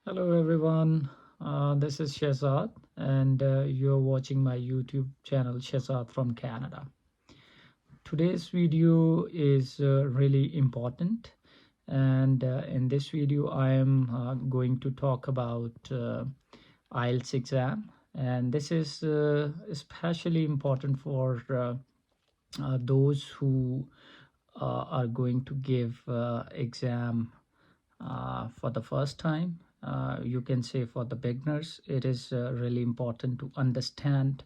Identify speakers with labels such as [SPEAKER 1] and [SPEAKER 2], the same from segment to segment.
[SPEAKER 1] Hello everyone, this is Shehzad and you're watching my YouTube channel Shehzad from Canada. Today's video is really important, and in this video I am going to talk about IELTS exam, and this is especially important for those who are going to give exam for the first time. You can say for the beginners, it is really important to understand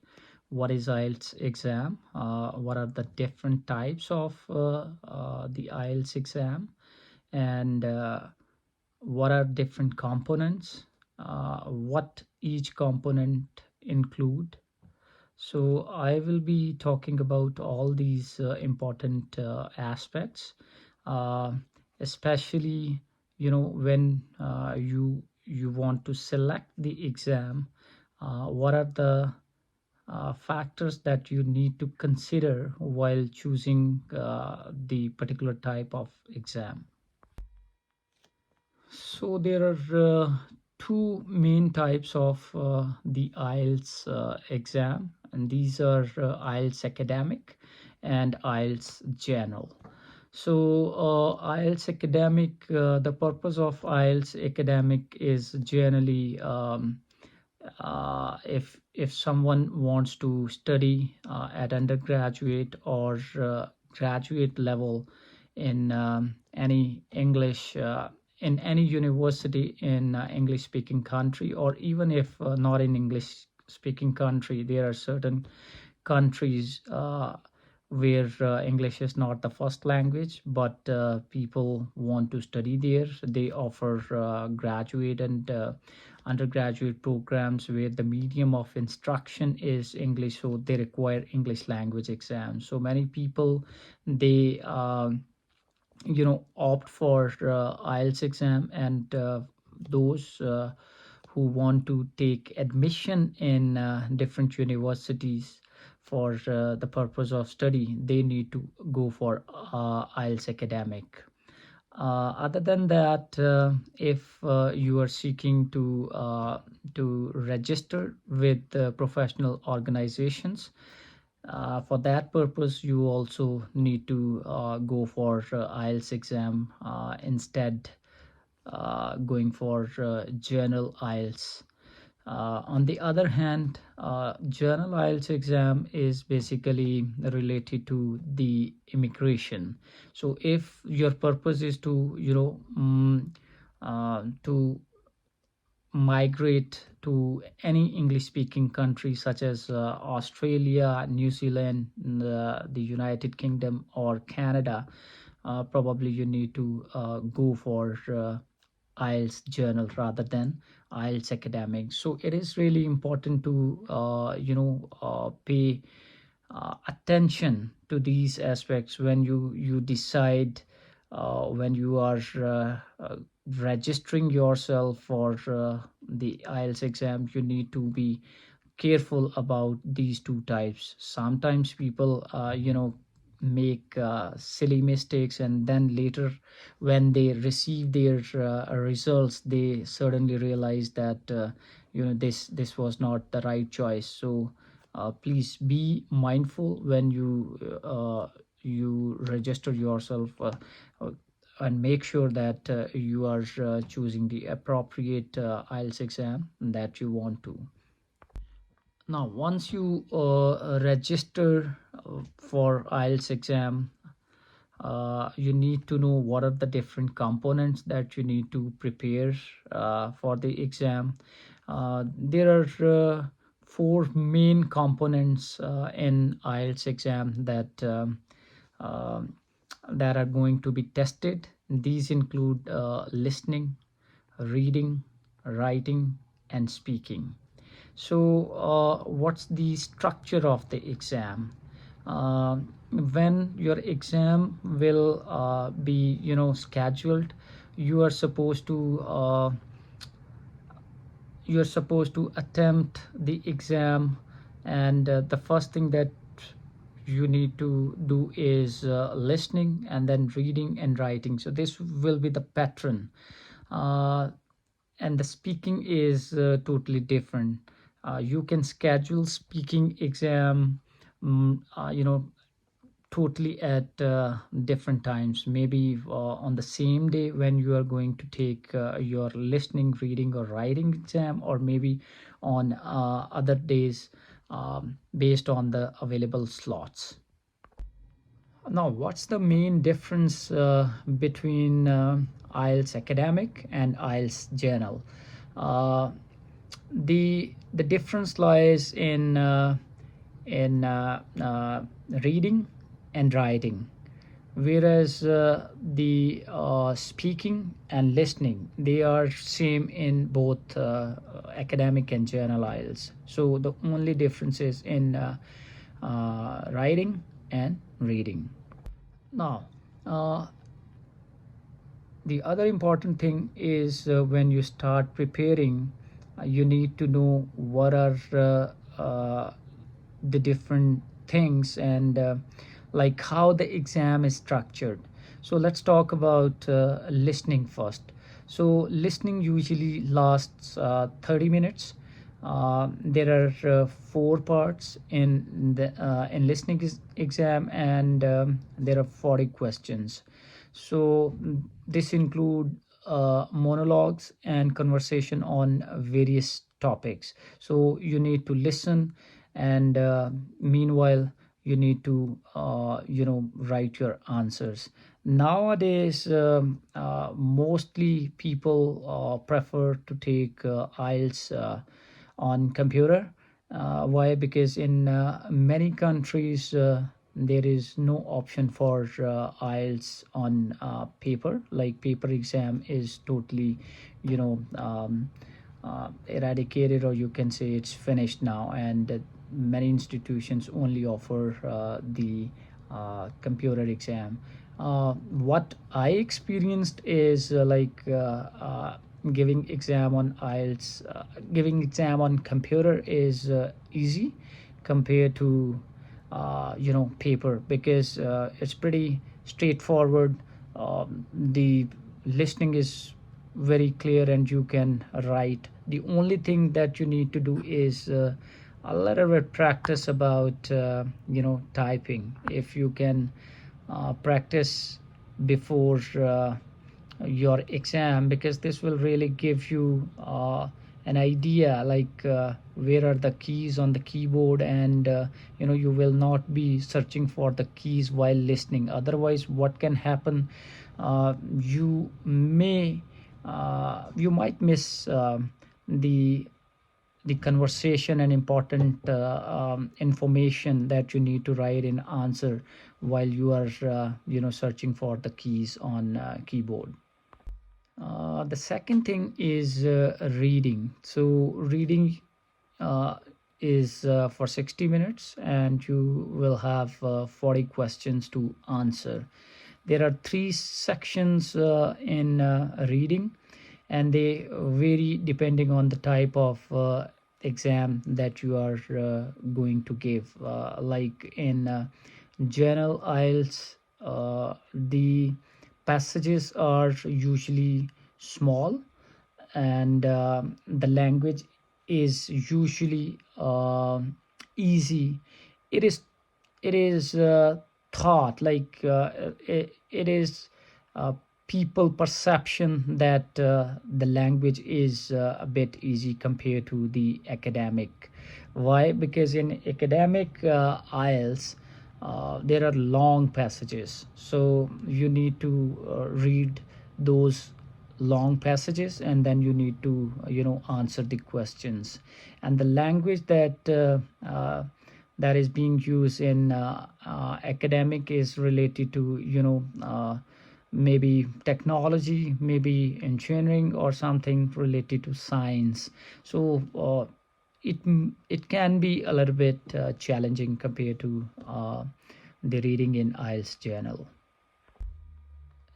[SPEAKER 1] what is IELTS exam, what are the different types of the IELTS exam, and what are different components, what each component include. So I will be talking about all these important aspects, uh, especially when you want to select the exam. What are the factors that you need to consider while choosing the particular type of exam? So there are two main types of the IELTS exam, and these are IELTS academic and IELTS general. So IELTS academic, the purpose of IELTS academic is generally if someone wants to study at undergraduate or graduate level in any English in any university in English speaking country, or even if not in English speaking country, there are certain countries where English is not the first language, but people want to study there. They offer graduate and undergraduate programs where the medium of instruction is English, so they require English language exams. So many people, they opt for IELTS exam, and those who want to take admission in different universities for the purpose of study, they need to go for IELTS academic. Other than that, if you are seeking to register with professional organizations, for that purpose, you also need to go for IELTS exam instead going for general IELTS. On the other hand, journal IELTS exam is basically related to the immigration. So if your purpose is to to migrate to any English speaking country such as Australia, New Zealand, the United Kingdom, or Canada, probably you need to go for IELTS journal rather than IELTS academic. So it is really important to pay attention to these aspects when you decide, when you are registering yourself for the IELTS exam. You need to be careful about these two types. Sometimes people make silly mistakes, and then later when they receive their results, they suddenly realize that this was not the right choice. So please be mindful when you register yourself, uh, and make sure that you are choosing the appropriate IELTS exam that you want to. Now, once you register for IELTS exam, you need to know what are the different components that you need to prepare for the exam. There are four main components in IELTS exam uh, that are going to be tested. These include listening, reading, writing, and speaking. So, what's the structure of the exam? Uh, when your exam will be, scheduled, you are supposed to attempt the exam, and the first thing that you need to do is listening, and then reading and writing. So this will be the pattern. Uh, and the speaking is totally different. You can schedule speaking exam, totally at different times, maybe on the same day when you are going to take your listening, reading, or writing exam, or maybe on other days, based on the available slots. Now, what's the main difference between IELTS academic and IELTS general? Uh, the difference lies in reading and writing, whereas the speaking and listening, they are same in both academic and general IELTS. So the only difference is in writing and reading. Now, uh, the other important thing is when you start preparing, you need to know what are the different things, and like how the exam is structured. So let's talk about listening first. So listening usually lasts 30 minutes. There are four parts in the in listening exam, and there are 40 questions. So this include monologues and conversation on various topics. So you need to listen, and meanwhile you need to write your answers. Nowadays, mostly people prefer to take IELTS on computer. Why? Because in many countries there is no option for IELTS on paper. Like paper exam is totally, eradicated, or you can say it's finished now, and many institutions only offer the computer exam. What I experienced is giving exam on IELTS, giving exam on computer is easy compared to paper, because it's pretty straightforward. The listening is very clear, and you can write. The only thing that you need to do is a little bit practice about typing. If you can practice before your exam, because this will really give you an idea, like where are the keys on the keyboard, and you will not be searching for the keys while listening. Otherwise, what can happen, you might miss the conversation and important information that you need to write in answer while you are searching for the keys on keyboard. The second thing is reading. So reading uh, is for 60 minutes, and you will have 40 questions to answer. There are three sections in reading, and they vary depending on the type of exam that you are going to give. Like in general IELTS, the passages are usually small, and the language is usually easy. It is thought, like it is uh, people perception that the language is a bit easy compared to the academic. Why? Because in academic IELTS, there are long passages, so you need to read those long passages, and then you need to answer the questions. And the language that is being used in academic is related to maybe technology, maybe engineering, or something related to science. So it can be a little bit challenging compared to the reading in IELTS journal.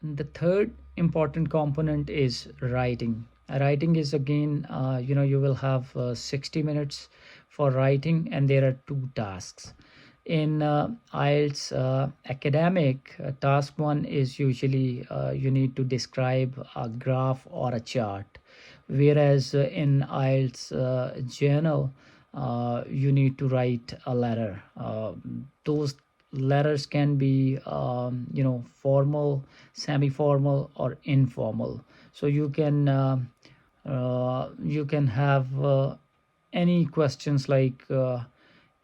[SPEAKER 1] The third important component is writing. Writing is again, you will have 60 minutes for writing, and there are two tasks. In IELTS academic, task one is usually you need to describe a graph or a chart, whereas in IELTS journal, you need to write a letter. Those letters can be formal, semi-formal, or informal. So you can have any questions like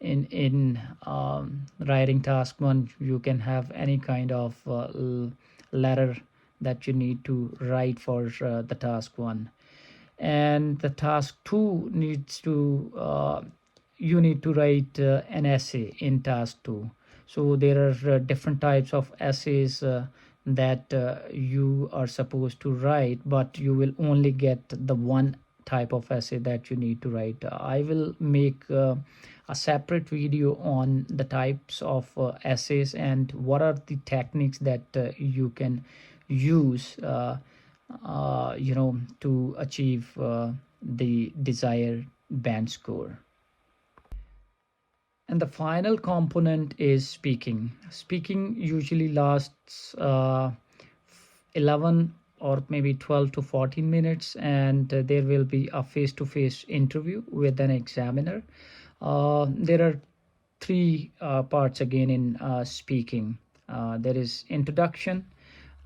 [SPEAKER 1] in writing task one, you can have any kind of letter that you need to write for the task one. And the task two needs to you need to write an essay in task two. So there are different types of essays that you are supposed to write, but you will only get the one type of essay that you need to write. I will make a separate video on the types of essays and what are the techniques that you can use to achieve the desired band score. And the final component is speaking. Speaking usually lasts 11 or maybe 12 to 14 minutes, and there will be a face-to-face interview with an examiner. There are three parts again in speaking. There is introduction,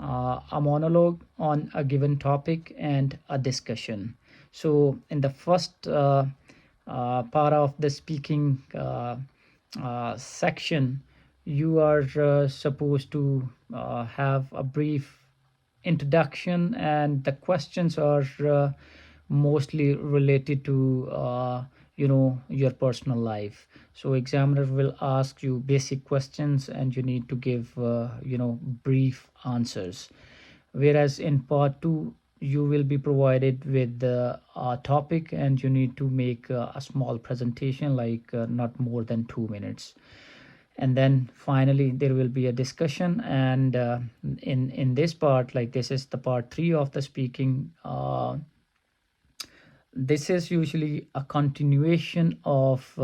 [SPEAKER 1] a monologue on a given topic, and a discussion. So in the first part of the speaking section, you are supposed to have a brief introduction, and the questions are mostly related to your personal life. So examiner will ask you basic questions and you need to give brief answers, whereas in part 2 you will be provided with the topic and you need to make a small presentation, like not more than 2 minutes. And then finally there will be a discussion, and in this part, like this is the part 3 of the speaking. This is usually a continuation of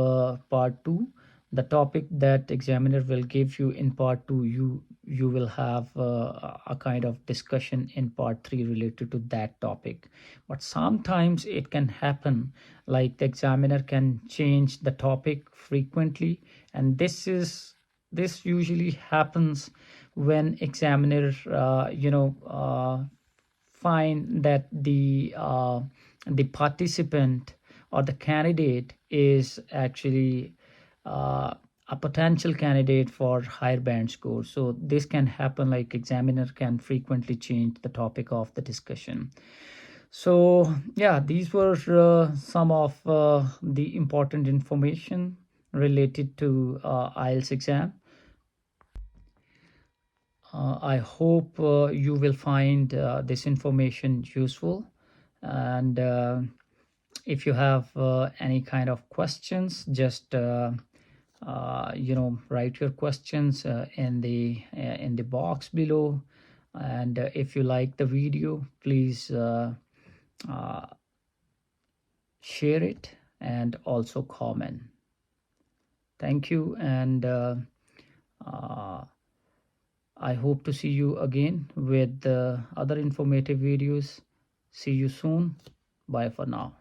[SPEAKER 1] part 2. The topic that examiner will give you in part 2, you will have a kind of discussion in part 3 related to that topic. But sometimes it can happen like the examiner can change the topic frequently, and this usually happens when examiner find that the participant or the candidate is actually a potential candidate for higher band score. So this can happen, like examiner can frequently change the topic of the discussion. So yeah, these were some of the important information related to IELTS exam. I hope you will find this information useful, and if you have any kind of questions, just write your questions in the box below. And if you like the video, please uh, share it and also comment. Thank you, and uh, I hope to see you again with other informative videos. See you soon. Bye for now.